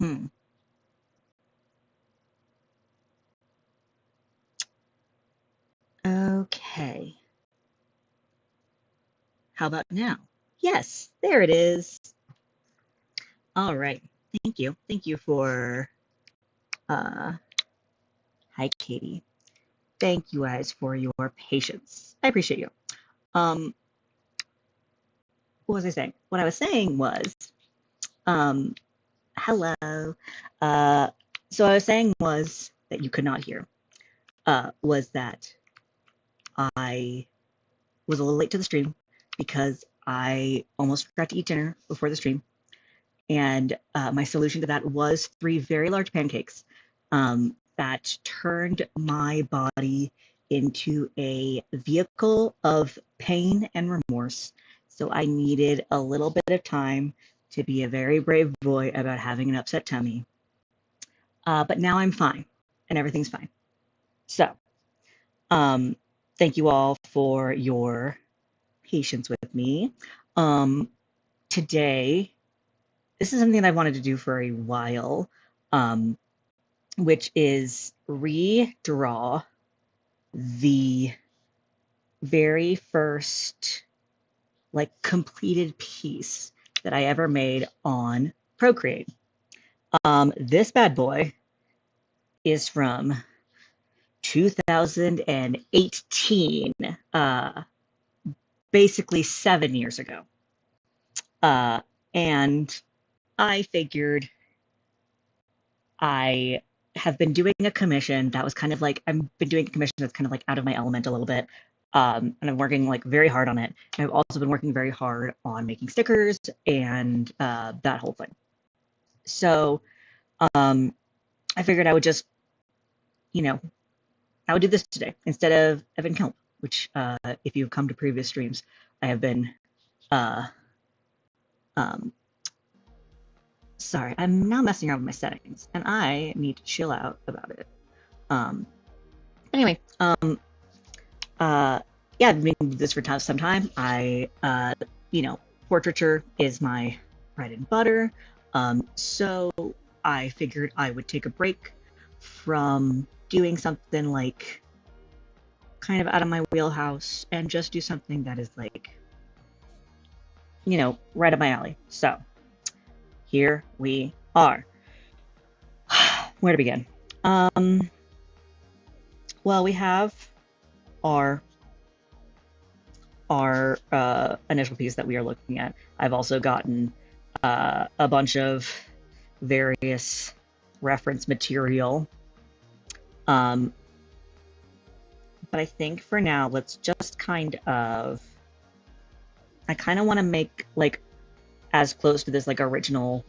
Hmm. Okay. How about now? Yes, there it is. All right. Thank you. Thank you for, uh, hi, Katie. Thank you guys for your patience. I appreciate you. Um, what was I saying? What I was saying was, um, hello. Uh, so what I was saying was that you could not hear, was that I was a little late to the stream because I almost forgot to eat dinner before the stream. And my solution to that was 3 very large pancakes that turned my body into a vehicle of pain and remorse. So I needed a little bit of time to be a very brave boy about having an upset tummy. But now I'm fine and everything's fine. So, um, thank you all for your patience with me. Um, Today, this is something I've wanted to do for a while, um, which is redraw the very first like completed piece that I ever made on Procreate. This bad boy is from 2018, basically 7 years ago. And I figured I have been doing a commission that was kind of like, I've been doing a commission that's kind of like out of my element a little bit. And I'm working like very hard on it. And I've also been working very hard on making stickers and that whole thing. So I figured I would just, you know, I would do this today instead of Evan Kilm, which if you've come to previous streams, I have been, uh, um, sorry, I'm now messing around with my settings and I need to chill out about it. Anyway, yeah, I've been doing this for some time. Portraiture is my bread and butter. So I figured I would take a break from doing something like kind of out of my wheelhouse and just do something that is like, right up my alley. So here we are. Where to begin? Well, we have our initial piece that we are looking at. I've also gotten a bunch of various reference material. But I think for now, let's just I kind of want to make like as close to this like original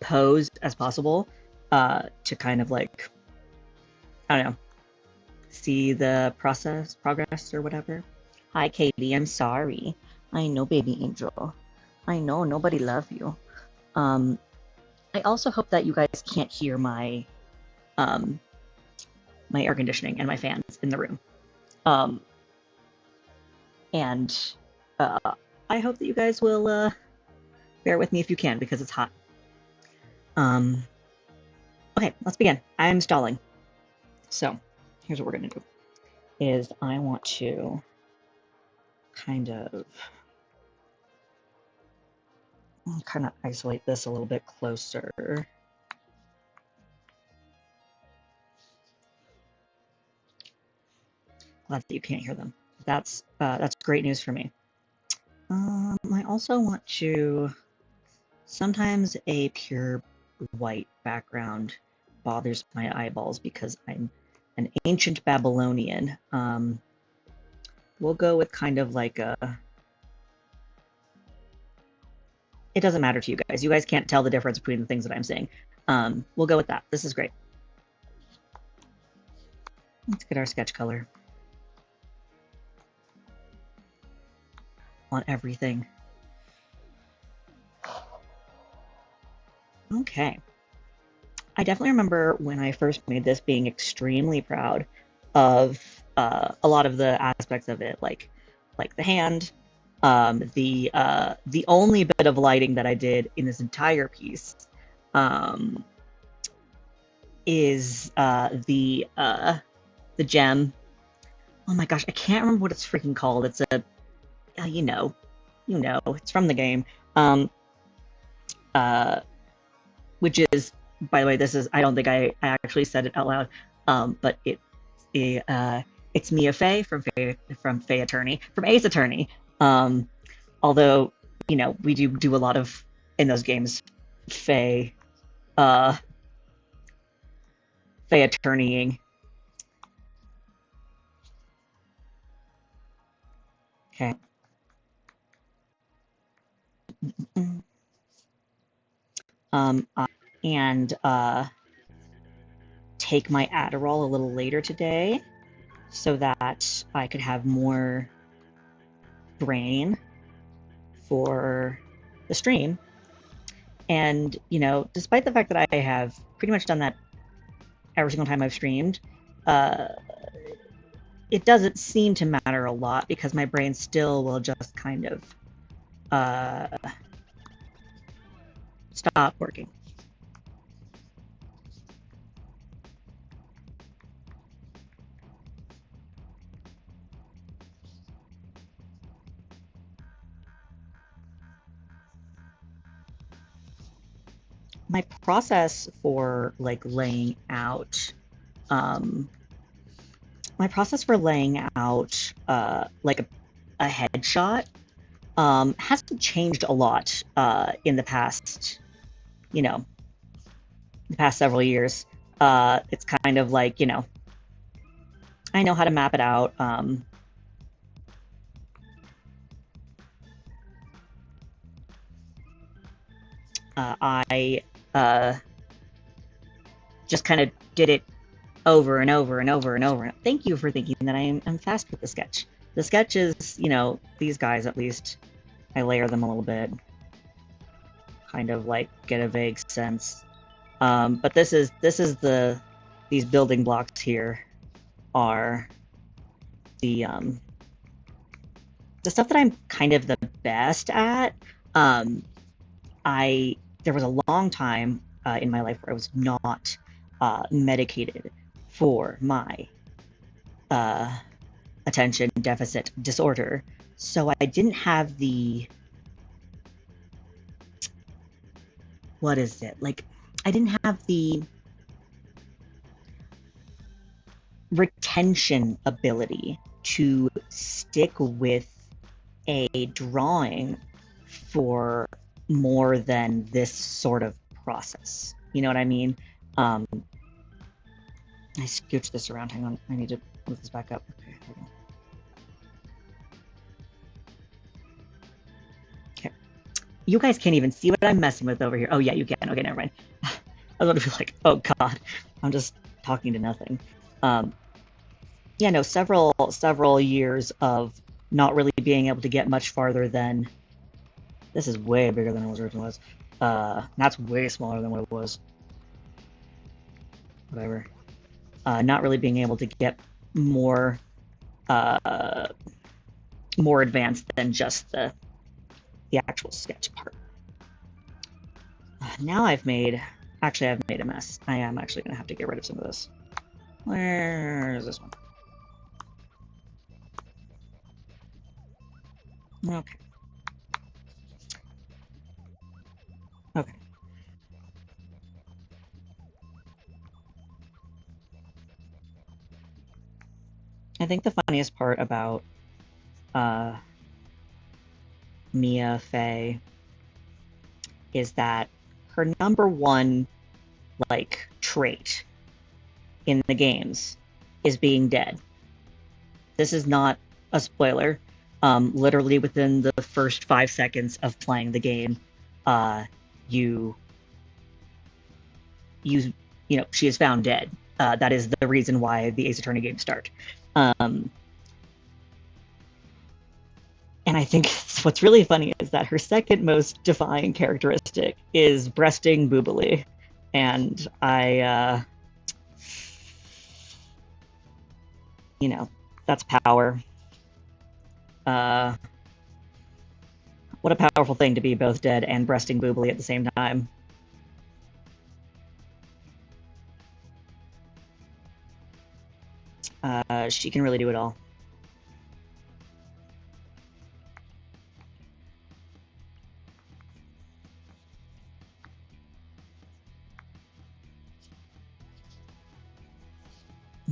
pose as possible to kind of like, I don't know, see the progress or whatever. Hi, Katie. I'm sorry. I know, baby angel. I know nobody love you. I also hope that you guys can't hear my my air conditioning and my fans in the room. And I hope that you guys will bear with me if you can because it's hot. Okay, let's begin. I'm stalling. So here's what we're gonna do. Is I want to kind of isolate this a little bit closer. Glad that you can't hear them. That's great news for me. I also want to. Sometimes a pure white background bothers my eyeballs because I'm an ancient Babylonian. We'll go with kind of like a. It doesn't matter to you guys. You guys can't tell the difference between the things that I'm saying. We'll go with that. This is great. Let's get our sketch color on everything. Okay. I definitely remember when I first made this being extremely proud of a lot of the aspects of it, like the hand. The only bit of lighting that I did in this entire piece is the gem. Oh my gosh, I can't remember what it's freaking called. It's a you know, it's from the game. Which is, by the way, this is, I don't think I actually said it out loud, but it's Mia Fey from Ace Attorney. Although, we do a lot of, in those games, Fey attorneying. Okay. And take my Adderall a little later today so that I could have more brain for the stream. And, you know, despite the fact that I have pretty much done that every single time I've streamed, uh, it doesn't seem to matter a lot because my brain still will just kind of stop working. My process for like laying out, my process for laying out like a headshot hasn't changed a lot in the past, you know, the past several years. It's kind of like, you know, I know how to map it out. I just kind of did it over and over and over and over. Thank you for thinking that I'm fast with the sketch. The sketch is, you know, these guys at least, I layer them a little bit, kind of like get a vague sense. But this is these building blocks here are the stuff that I'm kind of the best at. There was a long time in my life where I was not medicated for my attention deficit disorder, so I didn't have the what is it like? I didn't have the retention ability to stick with a drawing for more than this sort of process. You know what I mean? I scooched this around. Hang on, I need to move this back up. Okay, hold on. Okay. You guys can't even see what I'm messing with over here. Oh yeah, you can. Okay, never mind. I was about to be like, oh god, I'm just talking to nothing. Yeah, no, several years of not really being able to get much farther than. This is way bigger than it was originally was. That's way smaller than what it was. Whatever. Not really being able to get more more advanced than just the actual sketch part. Now I've made a mess. I am actually gonna have to get rid of some of this. Where's this one? Okay. Okay. I think the funniest part about Mia Fey is that her number one like trait in the games is being dead. This is not a spoiler. Literally within the first 5 seconds of playing the game, you know, she is found dead. That is the reason why the Ace Attorney games start. And I think what's really funny is that her second most defining characteristic is breasting boobily. And you know, that's power. What a powerful thing to be both dead and breasting boobily at the same time. She can really do it all.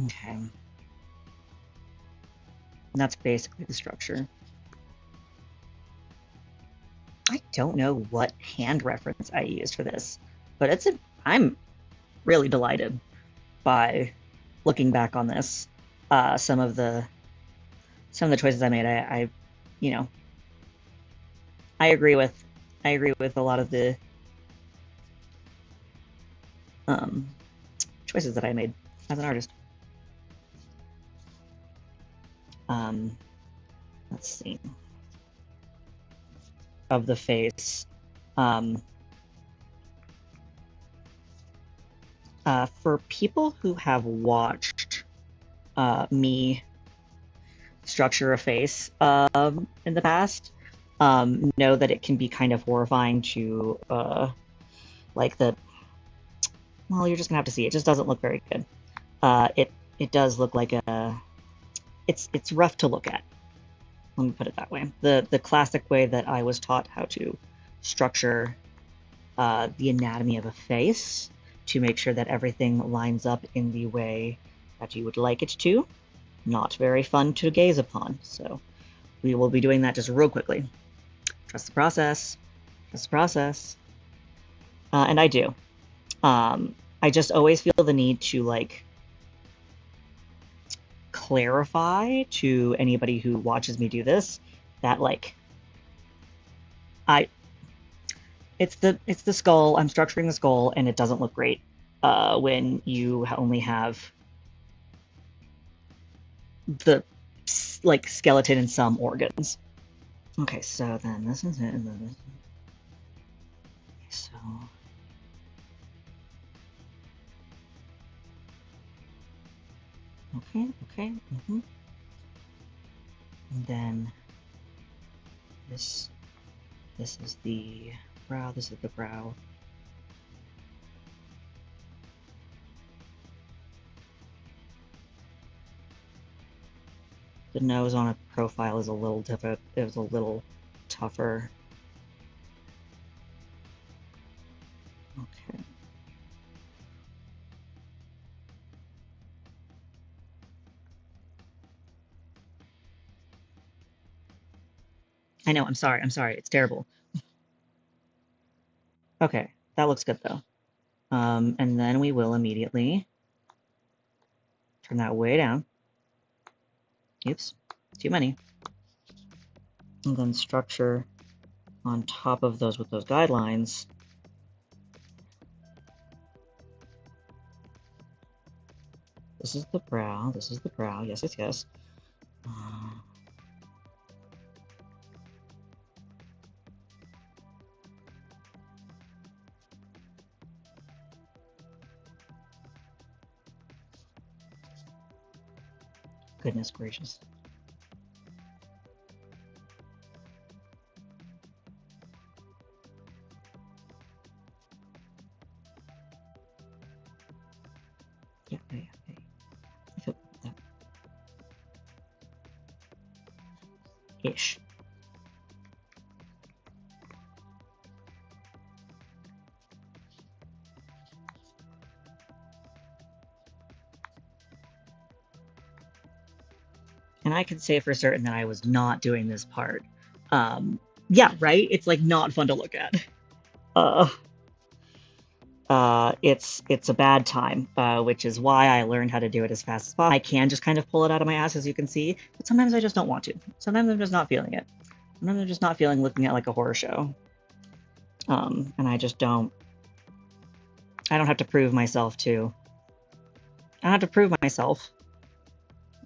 Okay. And that's basically the structure. I don't know what hand reference I used for this, but I'm really delighted by looking back on this. Some of the choices I made, I you know, I agree with a lot of the choices that I made. as an artist. Let's see. Of the face. For people who have watched me structure a face in the past, know that it can be kind of horrifying to like the. Well, you're just gonna have to see. It just doesn't look very good. It does look like a. It's rough to look at. Let me put it that way. The classic way that I was taught how to structure the anatomy of a face to make sure that everything lines up in the way that you would like it to. Not very fun to gaze upon. So we will be doing that just real quickly. Trust the process. Trust the process. And I do. I just always feel the need to like clarify to anybody who watches me do this that like I it's the skull. I'm structuring the skull, and it doesn't look great when you only have the like skeleton and some organs. Okay, so then this is it. And then this. So okay. And then this is the brow. This is the brow. The nose on a profile is a little different. It was a little tougher. Okay. I know. I'm sorry. It's terrible. Okay, that looks good though. And then we will immediately turn that way down. Oops, too many. And then structure on top of those with those guidelines. This is the brow. This is the brow. Yes, yes, yes. Goodness gracious. Yeah. I feel that. Ish. And I can say for certain that I was not doing this part. Yeah, right? It's like not fun to look at. It's a bad time, which is why I learned how to do it as fast as possible. I can just kind of pull it out of my ass, as you can see, but sometimes I just don't want to. Sometimes I'm just not feeling it. Sometimes I'm just not feeling looking at like a horror show. And I just don't. I don't have to prove myself to. I don't have to prove myself.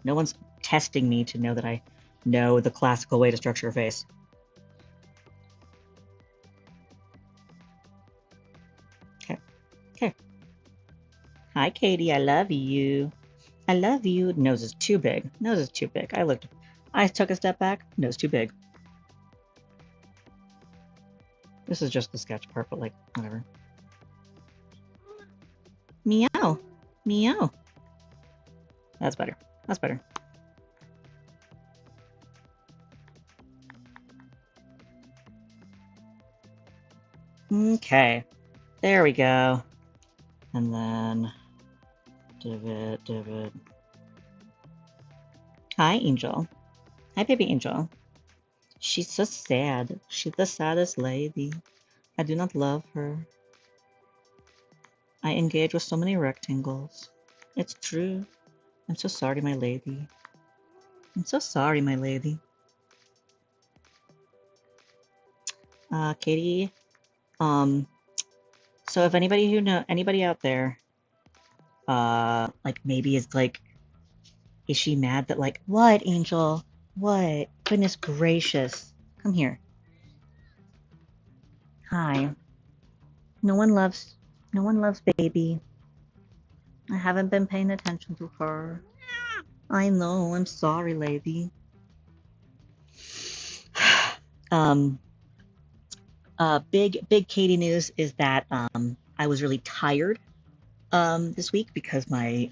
No one's testing me to know that I know the classical way to structure a face. Okay. Hi, Katie. I love you. I love you. Nose is too big. Nose is too big. I took a step back. Nose too big. This is just the sketch part, but like, whatever. Meow. Meow. That's better. That's better. Okay. There we go. And then divot. Hi, Angel. Hi, baby Angel. She's so sad. She's the saddest lady. I do not love her. I engage with so many rectangles. It's true. I'm so sorry, my lady. I'm so sorry, my lady. Katie. So if anybody out there Like maybe it's like, is she mad that like, what, Angel? What? Goodness gracious. Come here. Hi. No one loves, no one loves baby. I haven't been paying attention to her. I know, I'm sorry, lady. Um, big Katie news is that I was really tired this week because my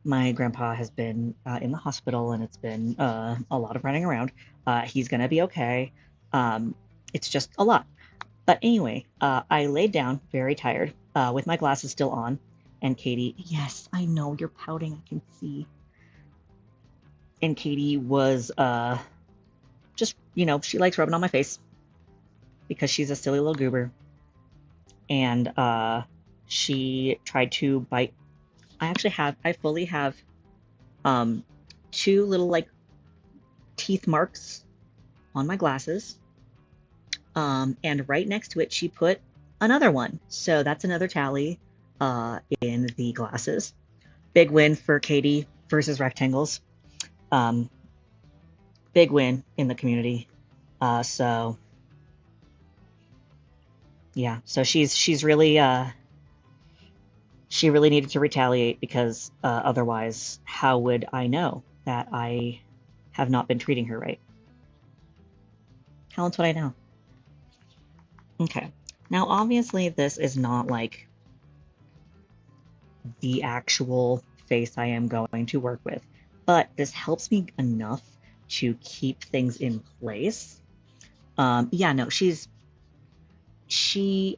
grandpa has been in the hospital and it's been a lot of running around. He's gonna be okay. It's just a lot. But anyway, I laid down very tired with my glasses still on, and Katie, yes, I know you're pouting, I can see. And Katie was just, she likes rubbing on my face because she's a silly little goober. And she tried to bite. I fully have um, two little like teeth marks on my glasses. And right next to it, she put another one. So that's another tally in the glasses. Big win for Katie versus rectangles. Um, Big win in the community. So yeah, so she's really she really needed to retaliate because otherwise, how would I know that I have not been treating her right? How else would I know? Okay. Now, obviously, this is not like the actual face I am going to work with, but this helps me enough to keep things in place. Yeah, no, she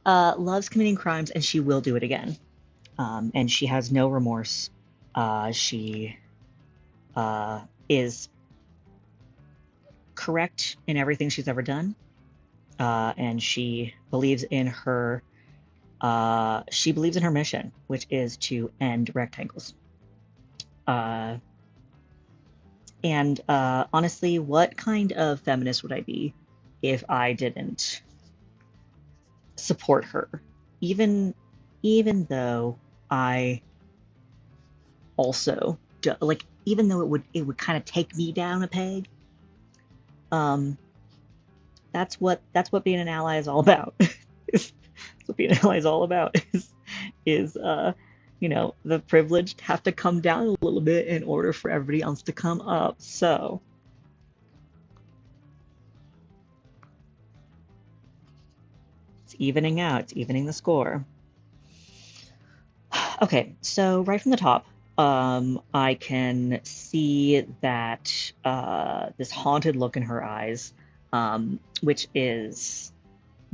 loves committing crimes and she will do it again. And she has no remorse. She is correct in everything she's ever done, and she believes in her mission, which is to end rectangles. Uh, and honestly, what kind of feminist would I be if I didn't support her? Even even though I also like, even though it would kind of take me down a peg, um, that's what being an ally is all about. That's what being an ally is all about. Is the privileged have to come down a little bit in order for everybody else to come up. So it's evening out. It's evening the score. Okay, so right from the top, I can see that this haunted look in her eyes, which is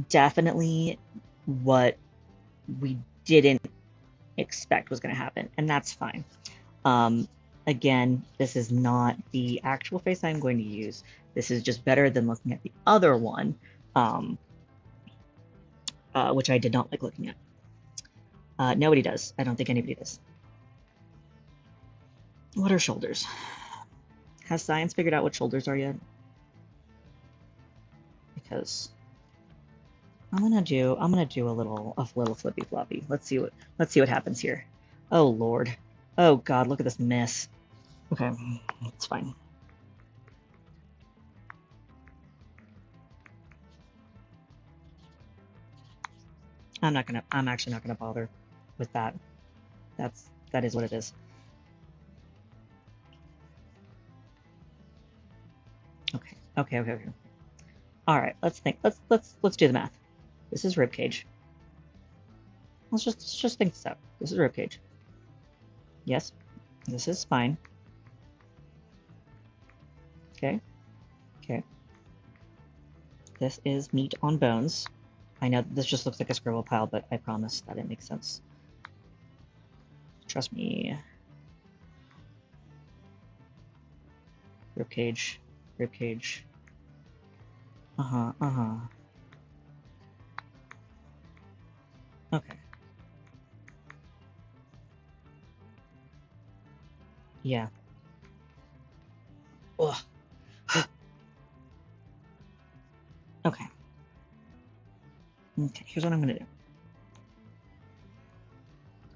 definitely what we didn't expect was going to happen, and that's fine. Um, Again, this is not the actual face I'm going to use. This is just better than looking at the other one, um, which I did not like looking at. Nobody does. I don't think anybody does. What are shoulders? Has science figured out what shoulders are yet? Because I'm gonna do a little flippy floppy. Let's see what happens here. Oh Lord. Oh God, look at this mess. Okay, it's fine. I'm actually not gonna bother with that. That is what it is. Okay. Okay, okay, okay. All right, let's think. Let's do the math. This is rib cage. Let's just think this out. This is rib cage. Yes. This is spine. Okay. Okay. This is meat on bones. I know this just looks like a scribble pile, but I promise that it makes sense. Trust me. Rib cage. Rib cage. Uh-huh, uh-huh. Okay. Yeah. Ugh. Okay. Okay, here's what I'm gonna do.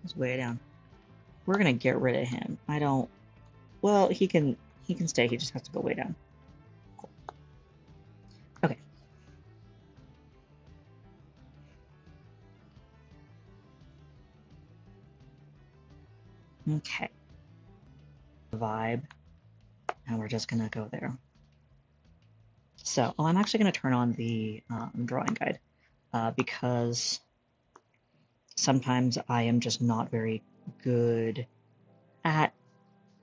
Let's weigh it down. we're gonna get rid of him. I don't. Well, he can stay. He just has to go way down. Cool. Okay. Okay. Vibe, and we're just gonna go there. So, I'm actually gonna turn on the drawing guide because sometimes I am just not very good at.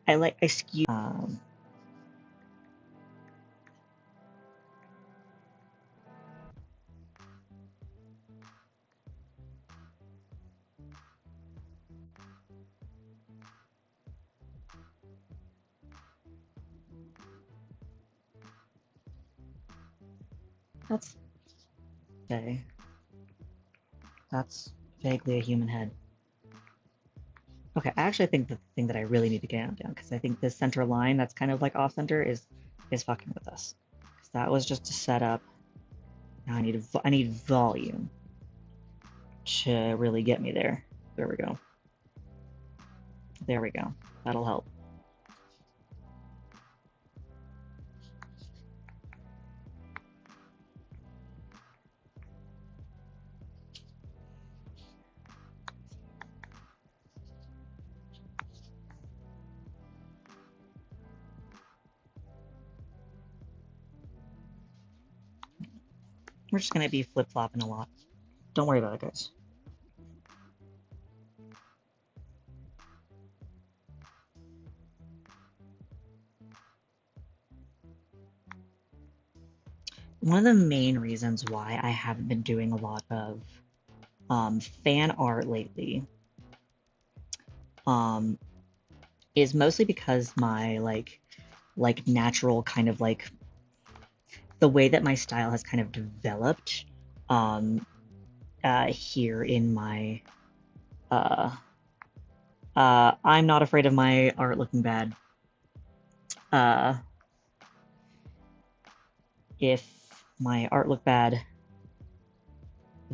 I skew. That's okay. That's vaguely a human head. Okay, I actually think the thing that I really need to get down, because I think this center line that's kind of like off center is fucking with us. Because that was just to set up. Now I need volume to really get me there. There we go. There we go. That'll help. We're just gonna be flip-flopping a lot. Don't worry about it, guys. One of the main reasons why I haven't been doing a lot of fan art lately is mostly because my like natural kind of like the way that my style has kind of developed here in my I'm not afraid of my art looking bad. If my art looked bad,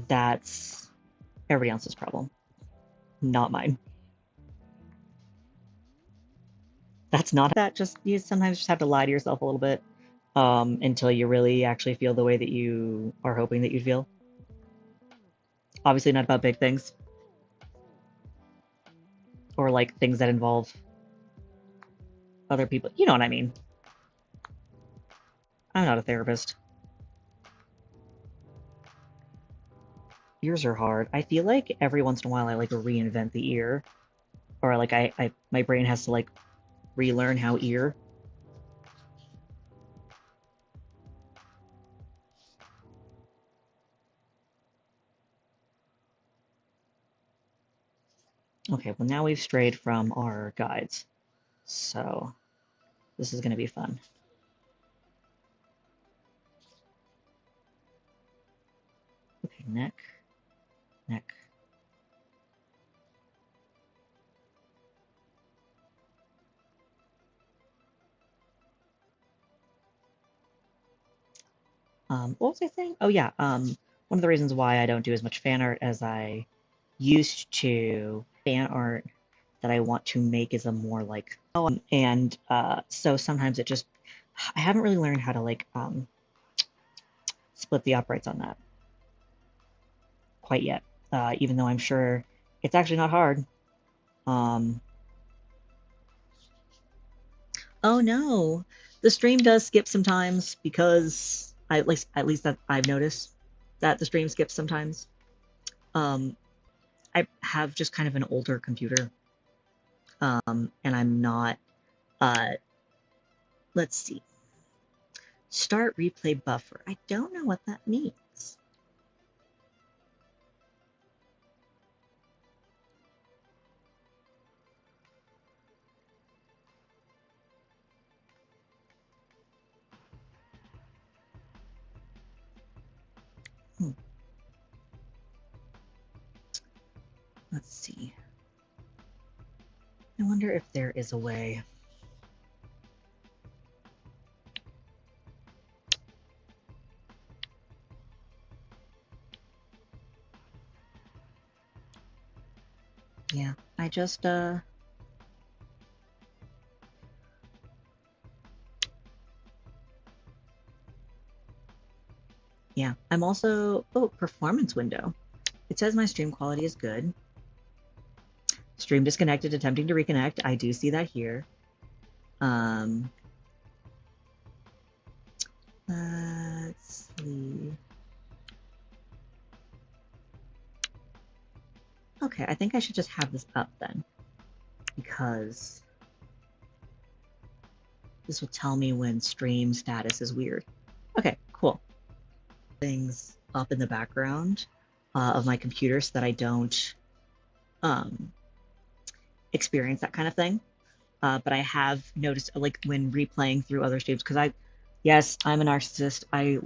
that's everybody else's problem, not mine. That's not that. Just you sometimes just have to lie to yourself a little bit until you really actually feel the way that you are hoping that you'd feel. Obviously, not about big things or like things that involve other people. You know what I mean? I'm not a therapist. Ears are hard. I feel like every once in a while I like reinvent the ear, or like my brain has to like relearn how ear. Okay, well now we've strayed from our guides, so this is going to be fun. Okay, neck, neck. What was I saying? Oh yeah, one of the reasons why I don't do as much fan art as I used to, fan art that I want to make is a more like, and so sometimes it just, I haven't really learned how to like split the uprights on that quite yet, even though I'm sure it's actually not hard. Oh no, the stream does skip sometimes because at least that I've noticed that the stream skips sometimes. Um, I have just kind of an older computer, and I'm not. Uh, let's see. Start replay buffer. I don't know what that means. Let's see. I wonder if there is a way. Yeah, I just Yeah, I'm also, oh, performance window. It says my stream quality is good. Stream disconnected, attempting to reconnect. I do see that here. Um, let's see. Okay, I think I should just have this up then, because this will tell me when stream status is weird. Okay, cool. Things up in the background of my computer so that I don't experience that kind of thing. But I have noticed, like, when replaying through other streams, because yes, I'm a narcissist. I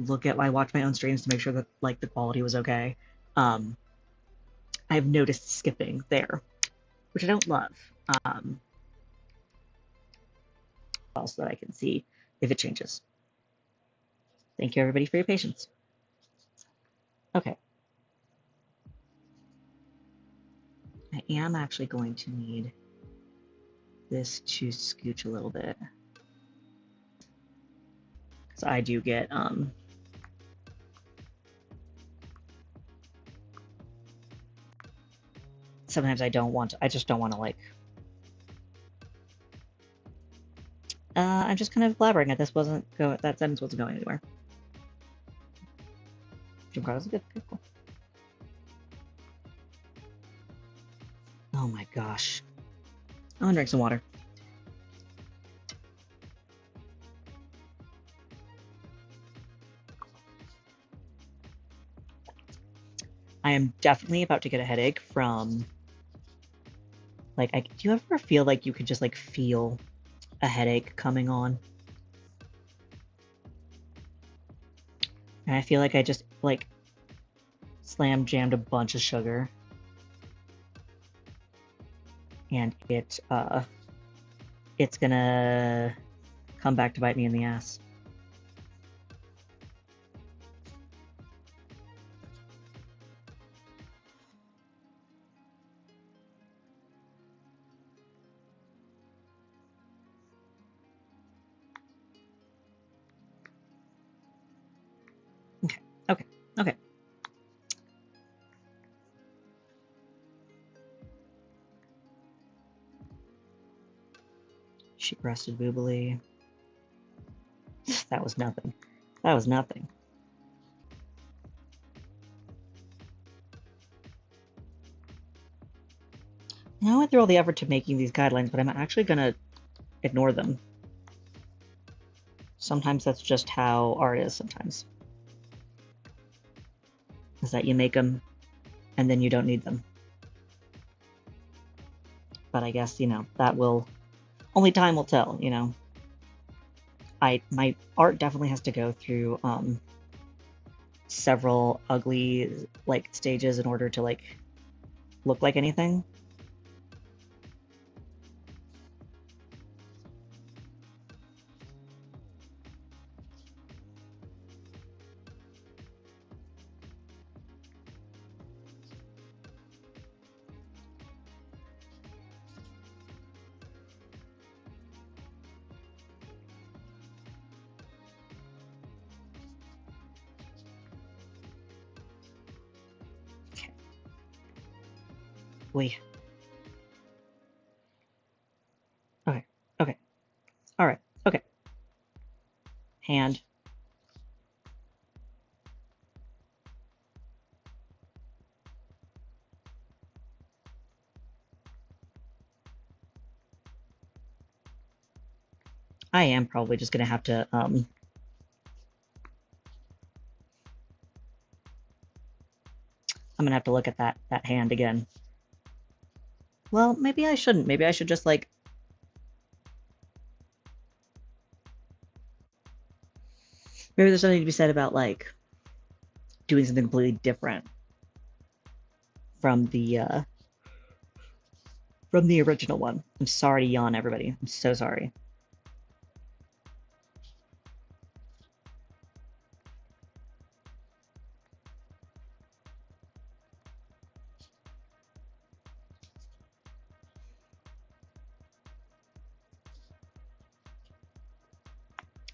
watch my own streams to make sure that like the quality was okay. I've noticed skipping there, which I don't love. Also, that I can see if it changes. Thank you, everybody, for your patience. Okay. I am actually going to need this to scooch a little bit. Because I do get, sometimes I just don't want to, like, I'm just kind of blabbering at this that sentence wasn't going anywhere. Jim Carter's good, cool. Oh my gosh. I'm gonna drink some water. I am definitely about to get a headache from, like, do you ever feel like you could just, like, feel a headache coming on? And I feel like I just, like, slam jammed a bunch of sugar. And it's gonna come back to bite me in the ass. Okay, okay, okay. She breasted boobily. That was nothing. That was nothing. Now I went through all the effort to making these guidelines, but I'm actually gonna ignore them. Sometimes that's just how art is sometimes. Is that you make them and then you don't need them. But I guess, that only time will tell, my art definitely has to go through several ugly, like, stages in order to, like, look like anything. Okay. Wait. Okay. Okay. All right. Okay. Hand. I am probably just gonna have to I'm gonna have to look at that hand again. Well, maybe I shouldn't. Maybe I should just, like, maybe there's something to be said about, like, doing something completely different from the original one. I'm sorry to yawn, everybody. I'm so sorry.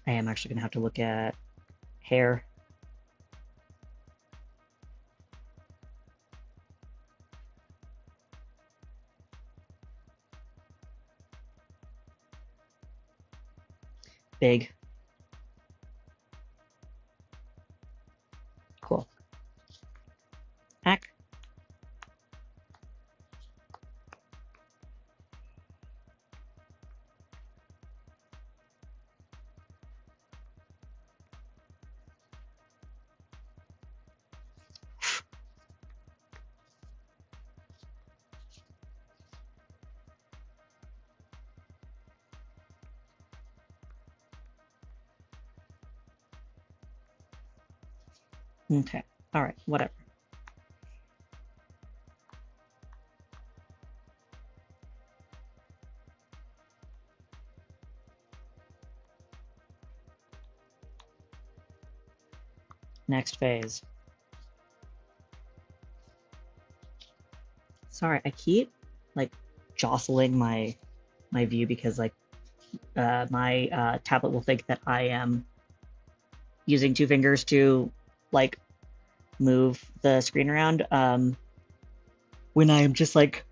I am actually gonna have to look at hair. big. Cool. Hack. Okay. All right. Whatever. Next phase. Sorry, I keep like jostling my view because like my tablet will think that I am using two fingers to like move the screen around. When I am just like,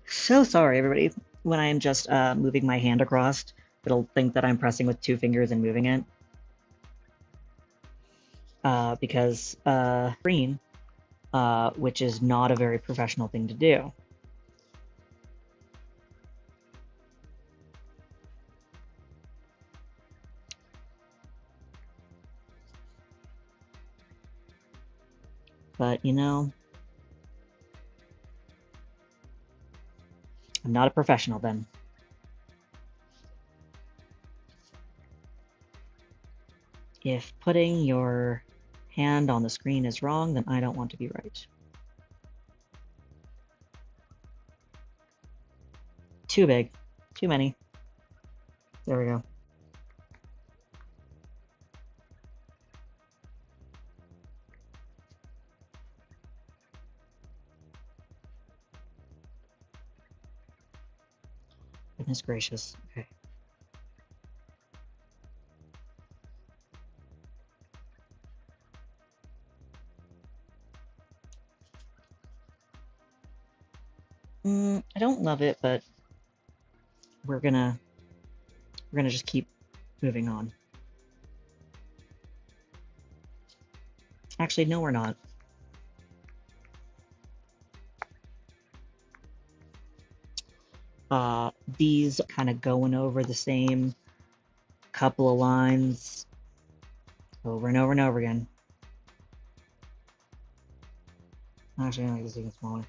so sorry, everybody. When I am just moving my hand across, it'll think that I'm pressing with two fingers and moving it. Because screen, which is not a very professional thing to do. But, you know, I'm not a professional then. If putting your hand on the screen is wrong, then I don't want to be right. Too big. Too many. There we go. Goodness gracious. Okay. I don't love it, but we're gonna just keep moving on. Actually, no, we're not. These kind of going over the same couple of lines over and over and over again. Actually, I like this even smaller.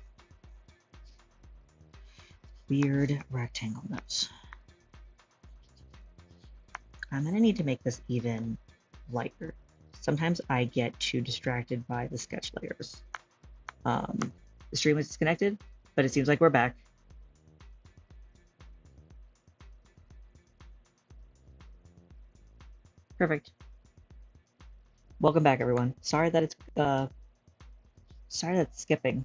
Weird rectangle nose. I'm gonna need to make this even lighter. Sometimes I get too distracted by the sketch layers. The stream was disconnected, but it seems like we're back. Perfect. Welcome back, everyone. Sorry that it's skipping.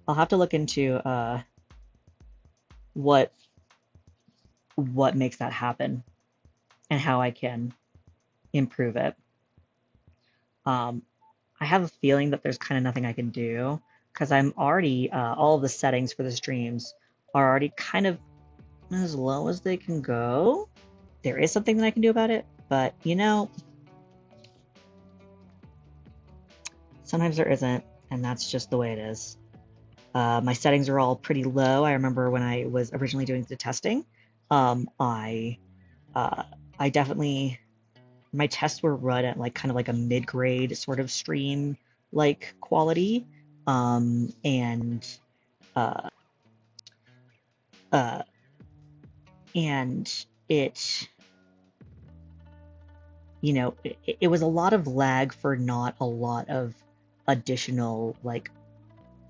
I'll have to look into what makes that happen and how I can improve it. I have a feeling that there's kind of nothing I can do because I'm already all of the settings for the streams are already kind of as low as they can go. There is something that I can do about it, but you know, sometimes there isn't, and that's just the way it is. My settings are all pretty low. I remember when I was originally doing the testing, I definitely, my tests were run at like kind of like a mid-grade sort of stream like quality, and uh, uh, and it, you know, it was a lot of lag for not a lot of additional like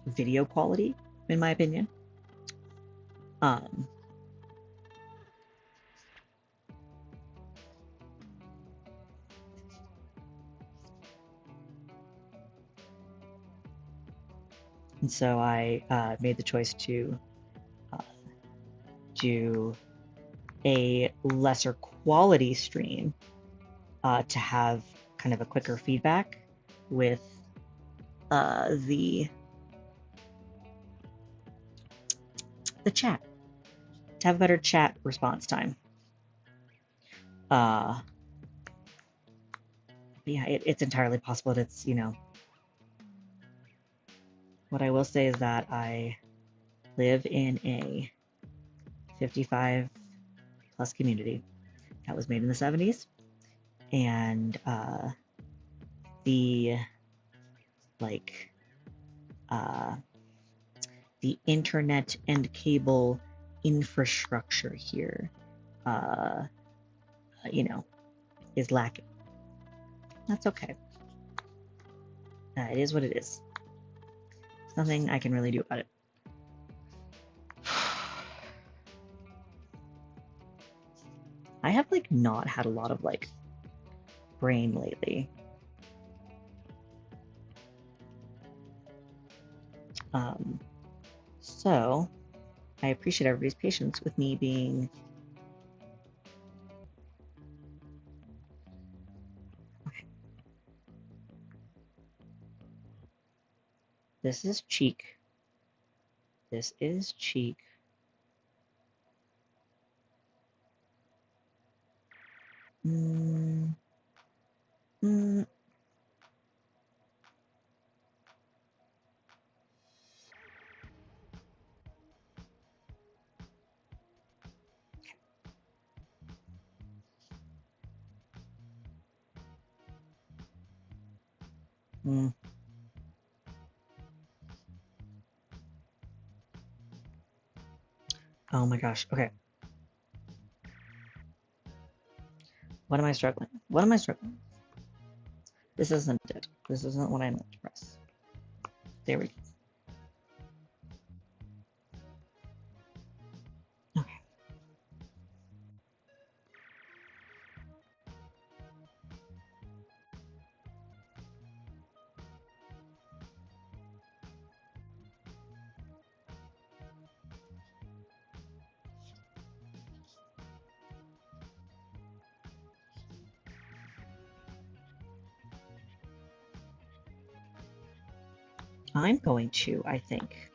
video quality, in my opinion. Um, and so I made the choice to uh, do a lesser quality stream to have kind of a quicker feedback with the chat, to have a better chat response time. Uh, yeah, it's entirely possible that it's, you know, what I will say is that I live in a 55 plus community that was made in the 70s, and the like uh, the internet and cable infrastructure here, uh, you know, is lacking. That's okay. It is what it is. There's nothing I can really do about it. I have like not had a lot of like brain lately. So I appreciate everybody's patience with me being. Okay. This is cheek. This is cheek. Mm, mm. Mm. Oh my gosh. Okay. What am I struggling? What am I struggling? This isn't it. This isn't what I meant to press. There we go. Okay. I'm going to, I think,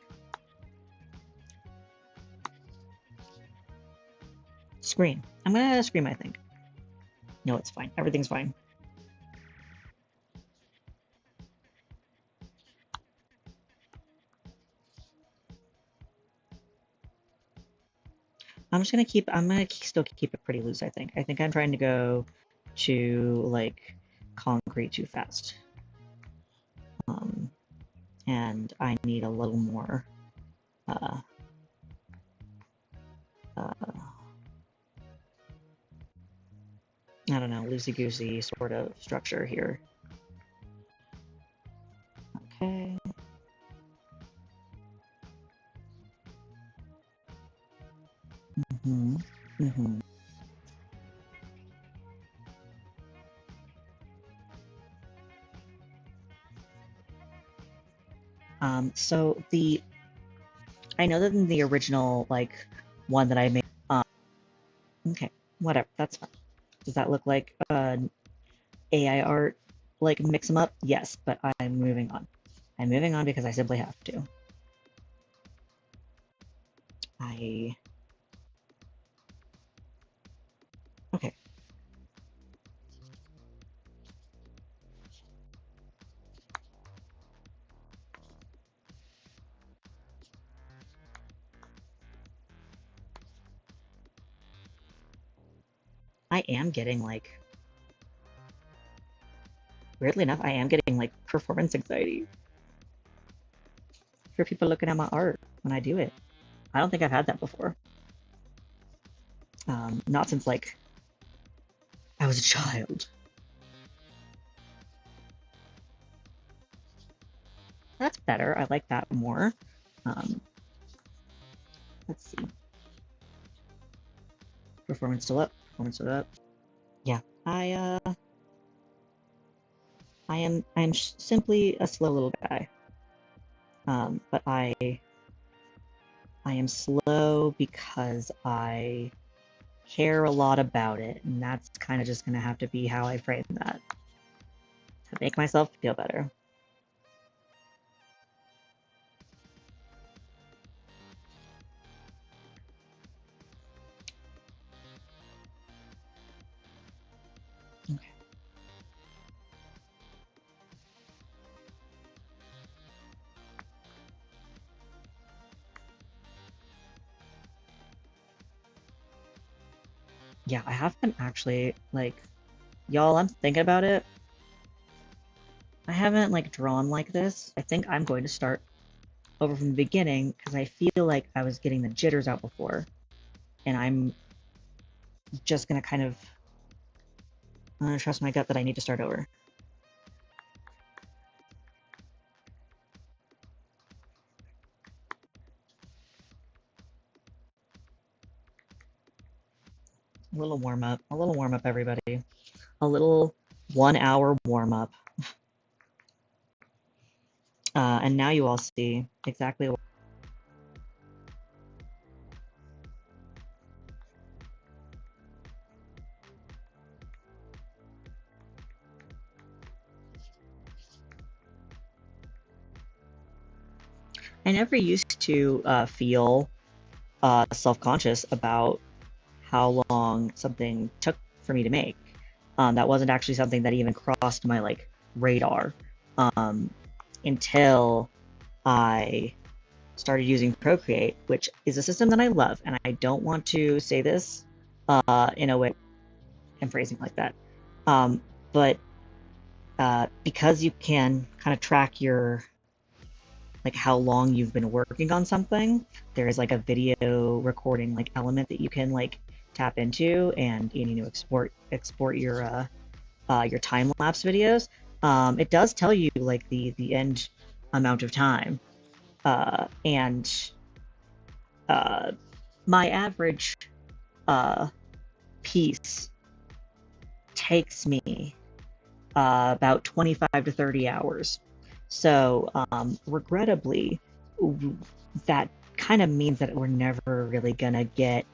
scream. I'm gonna scream, I think. No, it's fine. Everything's fine. I'm gonna still keep it pretty loose, I think. I think I'm trying to go to, like, concrete too fast. And I need a little more, uh, uh, I don't know, loosey-goosey sort of structure here. Okay. Mm-hmm. Mm-hmm. So I know that in the original, like, one that I made, okay, whatever, that's fine. Does that look like AI art, like, mix them up? Yes, but I'm moving on. I'm moving on because I simply have to. I, okay. I am getting, like, weirdly enough, I am getting, like, performance anxiety for people looking at my art when I do it. I don't think I've had that before. Not since, like, I was a child. That's better. I like that more. Um, let's see. Performance still up. Performance still up. Yeah, I'm simply a slow little guy. But I am slow because I care a lot about it, and that's kind of just gonna have to be how I frame that to make myself feel better. Yeah, I haven't actually, like, y'all, I'm thinking about it. I haven't, like, drawn like this. I think I'm going to start over from the beginning because I feel like I was getting the jitters out before. And I'm just gonna kind of trust my gut that I need to start over. A little warm up, everybody. A little 1 hour warm up. And now you all see exactly what. I never used to feel self-conscious about how long something took for me to make. That wasn't actually something that even crossed my like radar until I started using Procreate, which is a system that I love, and I don't want to say this in a way I'm phrasing like that. But because you can kind of track your like how long you've been working on something, there is like a video recording like element that you can like tap into and you know export your time lapse videos. It does tell you like the end amount of time, and my average uh, piece takes me about 25 to 30 hours. So, regrettably, that kind of means that we're never really gonna get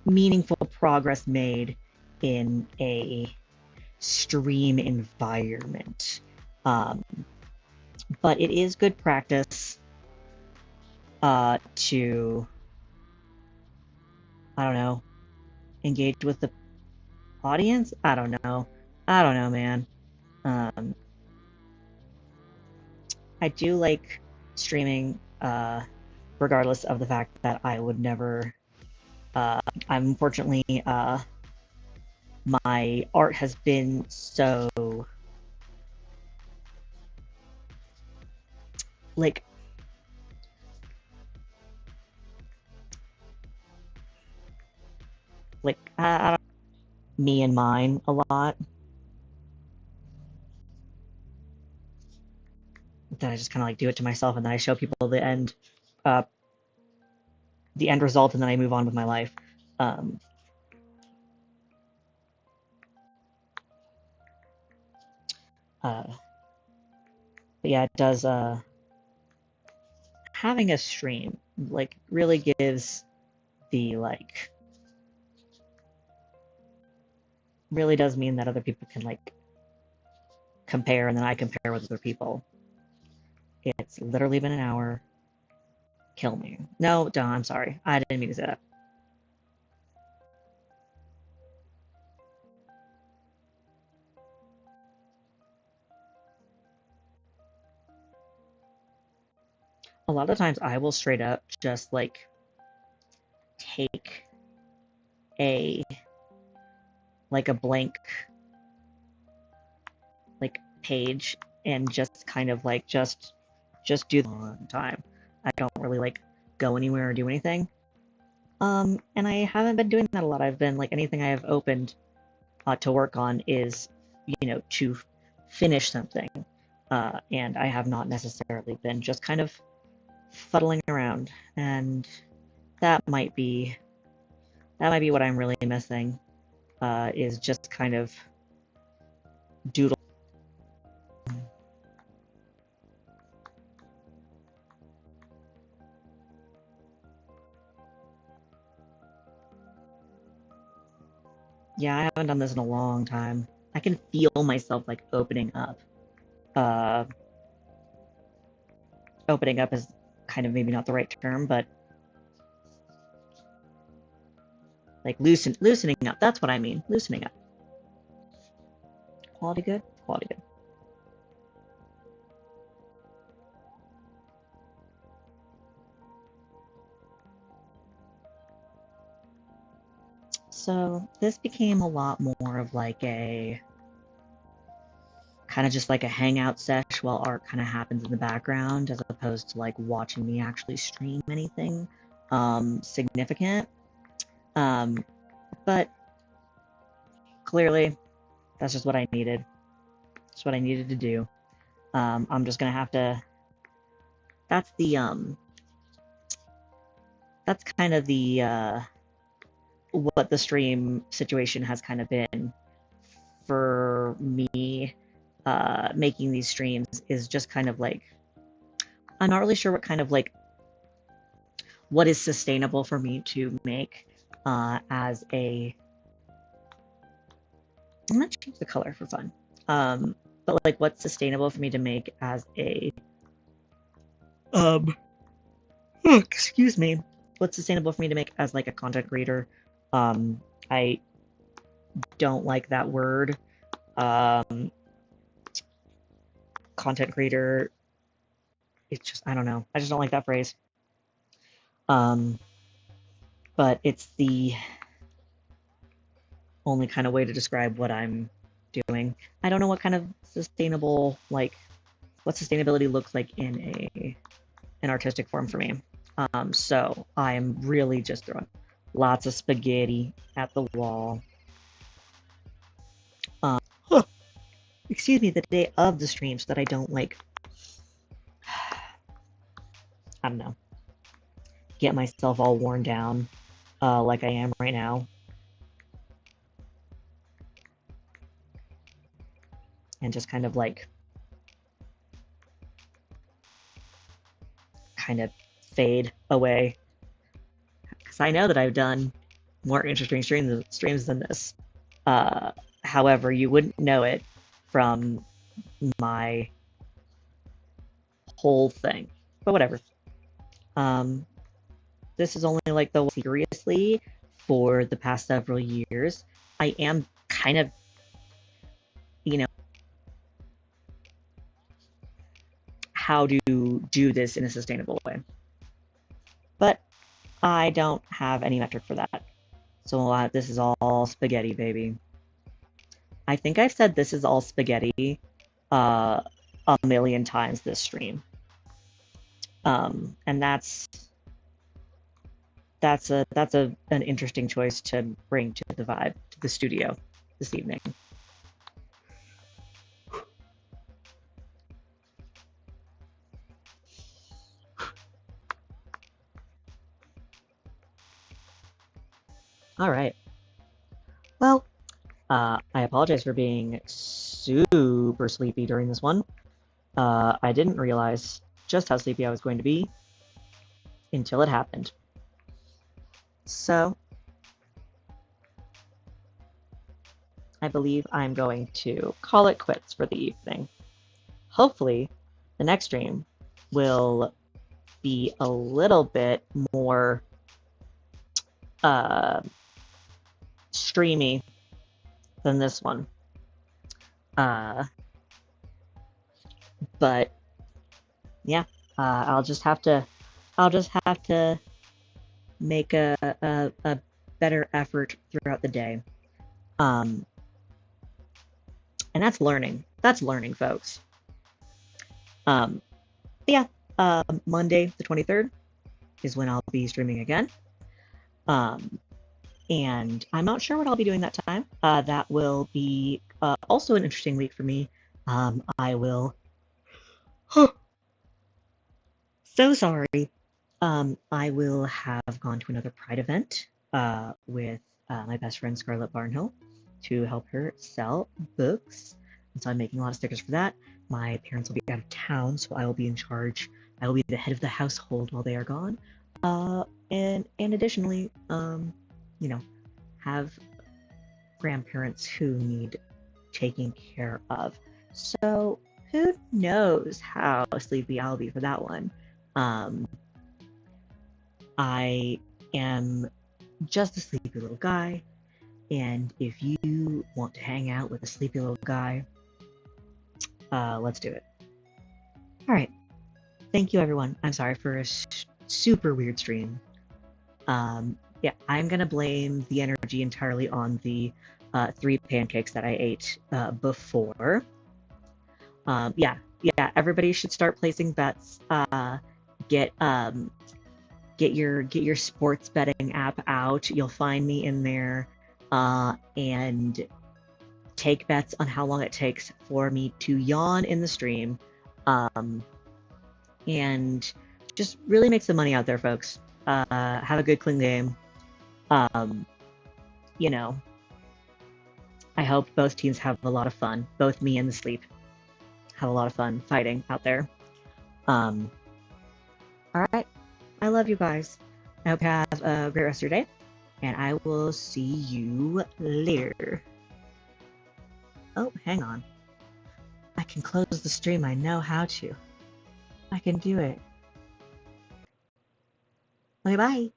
meaningful progress made in a stream environment. Um, but it is good practice to, I don't know, engage with the audience. I don't know. I don't know, man. Um, I do like streaming, regardless of the fact that I would never. I'm unfortunately, my art has been so like I don't me and mine a lot that I just kind of like do it to myself and then I show people uh, the end result, and then I move on with my life. Um, uh, but yeah, it does. Having a stream like really gives the like really does mean that other people can like compare, and then I compare with other people. It's literally been an hour. Kill me. No, Don, I'm sorry. I didn't mean to say that. A lot of times I will straight up just like take a like a blank like page and just kind of like just do the long time. I don't really like go anywhere or do anything. And I haven't been doing that a lot. I've been like anything I have opened to work on is, you know, to finish something. And I have not necessarily been just kind of fuddling around, and that might be what I'm really missing. Is just kind of doodle. Yeah, I haven't done this in a long time. I can feel myself like opening up. Uh, Opening up is kind of maybe not the right term, but like loosening up. That's what I mean. Loosening up. Quality good. Quality good. So this became a lot more of like a kind of just like a hangout sesh while art kind of happens in the background, as opposed to like watching me actually stream anything significant. But clearly, that's just what I needed. That's what I needed to do. I'm just gonna have to. That's the That's kind of the what the stream situation has kind of been for me making these streams, is just kind of like, I'm not really sure what kind of like what is sustainable for me to make as a, I'm gonna change the color for fun. But like what's sustainable for me to make as a excuse me, what's sustainable for me to make as like a content creator. I don't like that word. Content creator, it's just, I don't know. I just don't like that phrase. But it's the only kind of way to describe what I'm doing. I don't know what kind of sustainable, like, what sustainability looks like in an artistic form for me. So I'm really just throwing lots of spaghetti at the wall. Excuse me, the day of the stream, so that I don't like, I don't know, get myself all worn down like I am right now. And just kind of like, kind of fade away. Because I know that I've done more interesting streams than this. However, you wouldn't know it from my whole thing. But whatever. This is only like the seriously for the past several years. I am kind of, you know, how to do this in a sustainable way. But I don't have any metric for that. So this is all spaghetti, baby. I think I've said this is all spaghetti a million times this stream. And that's an interesting choice to bring to the vibe, to the studio this evening. All right. Well, I apologize for being super sleepy during this one. I didn't realize just how sleepy I was going to be until it happened. So, I believe I'm going to call it quits for the evening. Hopefully, the next stream will be a little bit more streamy than this one. But yeah, I'll just have to make a better effort throughout the day. And that's learning. That's learning, folks. Yeah, Monday the 23rd is when I'll be streaming again. And I'm not sure what I'll be doing that time. That will be also an interesting week for me. I will... So sorry. I will have gone to another Pride event with my best friend Scarlett Barnhill to help her sell books. And so I'm making a lot of stickers for that. My parents will be out of town, so I will be in charge. I will be the head of the household while they are gone. And additionally, you know, have grandparents who need taking care of. So who knows how sleepy I'll be for that one. I am just a sleepy little guy, and if you want to hang out with a sleepy little guy, let's do it. All right. Thank you, everyone. I'm sorry for a super weird stream. yeah, I'm gonna blame the energy entirely on the 3 pancakes that I ate before. Yeah, everybody should start placing bets. Get get your sports betting app out. You'll find me in there, and take bets on how long it takes for me to yawn in the stream, and just really make some money out there, folks. Have a good, clean game. Um, you know, I hope both teams have a lot of fun. Both me and the sleep have a lot of fun fighting out there. Um, all right. I love you guys. I hope you have a great rest of your day, and I will see you later. Oh, hang on. I can close the stream. I know how to. I can do it. Okay, bye.